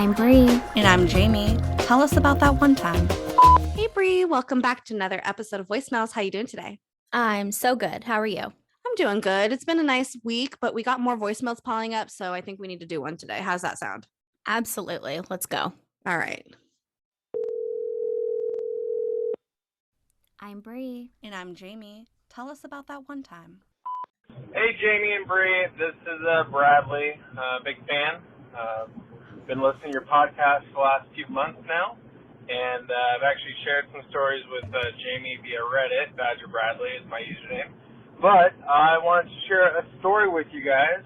I'm Bree. And I'm Jamie. Tell us about that one time. Hey Bree, welcome back to another episode of Voicemails. How you doing today? I'm so good. How are you? I'm doing good. It's been a nice week, but we got more voicemails piling up, so I think we need to do one today. How's that sound? Absolutely. Let's go. All right. I'm Bree. And I'm Jamie. Tell us about that one time. Hey, Jamie and Bree. This is Bradley. Big fan. Been listening to your podcast for the last few months now, and I've actually shared some stories with Jamie via Reddit. Badger Bradley is my username. But I wanted to share a story with you guys.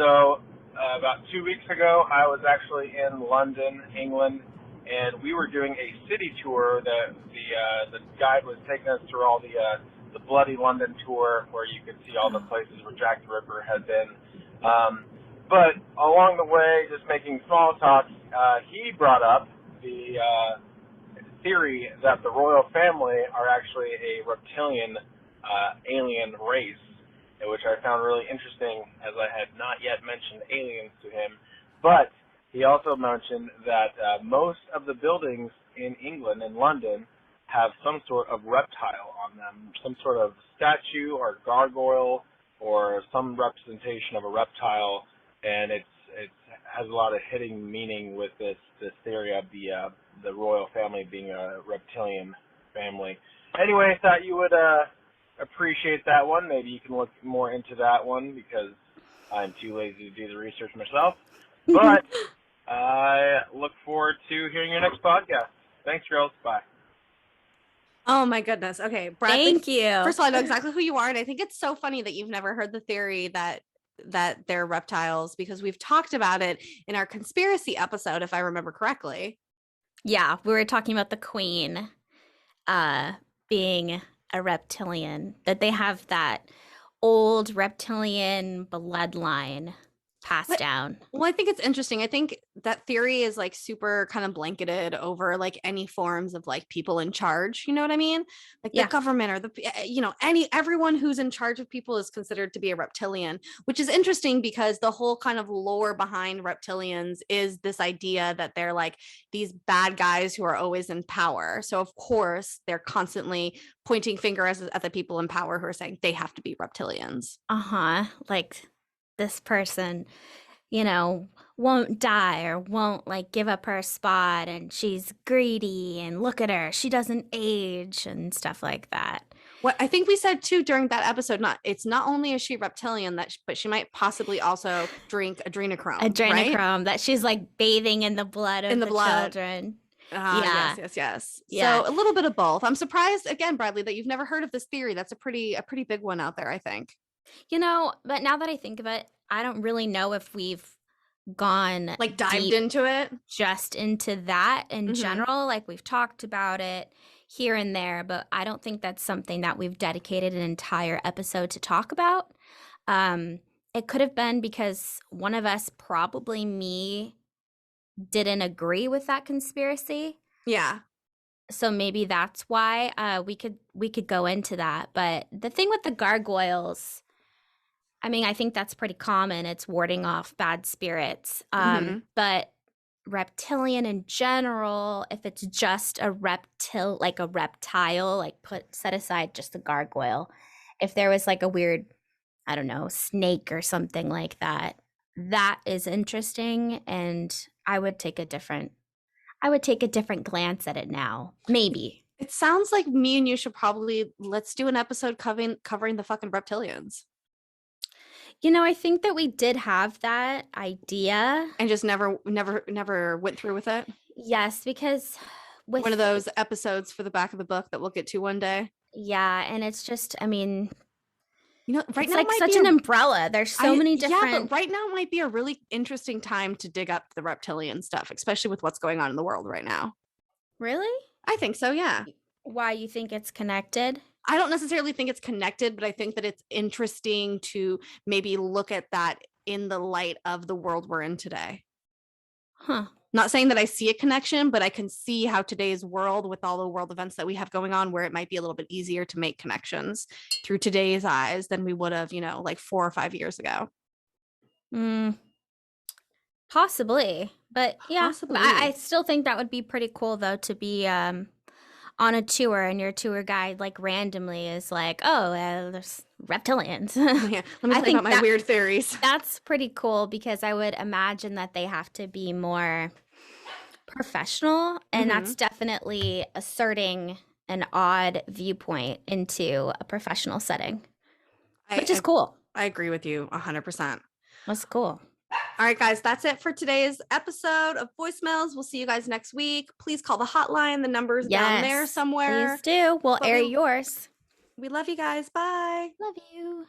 So about 2 weeks ago, I was actually in London, England, and we were doing a city tour. The guide was taking us through all the Bloody London tour, where you could see all the places where Jack the Ripper had been. But along the way, just making small talk, he brought up the theory that the royal family are actually a reptilian alien race, which I found really interesting, as I had not yet mentioned aliens to him. But he also mentioned that most of the buildings in England and London have some sort of reptile on them, some sort of statue or gargoyle or some representation of a reptile, and it has a lot of hidden meaning with this theory of the royal family being a reptilian family. Anyway, I thought you would appreciate that one. Maybe you can look more into that one, because I'm too lazy to do the research myself. But I look forward to hearing your next podcast. Thanks, girls. Bye. Oh my goodness. Okay, Bradley. Thank you. First of all, I know exactly who you are, and I think it's so funny that you've never heard the theory that they're reptiles, because we've talked about it in our conspiracy episode, if I remember correctly. Yeah, we were talking about the queen being a reptilian, that they have that old reptilian bloodline passed down. Well, I think it's interesting. I think that theory is like super kind of blanketed over like any forms of like people in charge. You know what I mean? Like the government or everyone who's in charge of people is considered to be a reptilian, which is interesting because the whole kind of lore behind reptilians is this idea that they're like these bad guys who are always in power. So of course they're constantly pointing fingers at the people in power who are saying they have to be reptilians. Like this person, won't die or won't like give up her spot, and she's greedy, and look at her, she doesn't age and stuff like that. What I think we said too during that episode, it's not only is she reptilian, but she might possibly also drink adrenochrome. Adrenochrome, right? That she's like bathing in the blood of the children. Yes. So a little bit of both. I'm surprised again, Bradley, that you've never heard of this theory. That's a pretty big one out there, I think. But now that I think of it, I don't really know if we've gone like dived into it, just into that in general. Like we've talked about it here and there, but I don't think that's something that we've dedicated an entire episode to talk about. It could have been because one of us, probably me, didn't agree with that conspiracy. Yeah. So maybe that's why we could go into that. But the thing with the gargoyles, I mean, I think that's pretty common. It's warding off bad spirits. But reptilian in general, if it's just a reptile, like set aside just the gargoyle. If there was like a weird, I don't know, snake or something like that, that is interesting, and I would take a different glance at it now. Maybe. It sounds like me and you should probably let's do an episode covering the fucking reptilians. I think that we did have that idea and just never went through with it. Yes, because with one of those episodes for the back of the book that we'll get to one day. Yeah, and it's just, I mean, right it's now like such an umbrella. There's so many different. Yeah, but right now might be a really interesting time to dig up the reptilian stuff, especially with what's going on in the world right now. Really? I think so. Yeah. Why, you think it's connected? I don't necessarily think it's connected, but I think that it's interesting to maybe look at that in the light of the world we're in today. Not saying that I see a connection, but I can see how today's world, with all the world events that we have going on, where it might be a little bit easier to make connections through today's eyes than we would have, like 4 or 5 years ago. Possibly. But yeah, Possibly. I still think that would be pretty cool though to be on a tour and your tour guide like randomly is like, oh, there's reptilians. Yeah, let me I tell you think about my weird theories. that's pretty cool because I would imagine that they have to be more professional, and that's definitely asserting an odd viewpoint into a professional setting, which is cool. I agree with you 100%. That's cool. All right, guys, that's it for today's episode of Voicemails. We'll see you guys next week. Please call the hotline. The number's down there somewhere. Please do. We'll But air we- yours. We love you guys. Bye. Love you.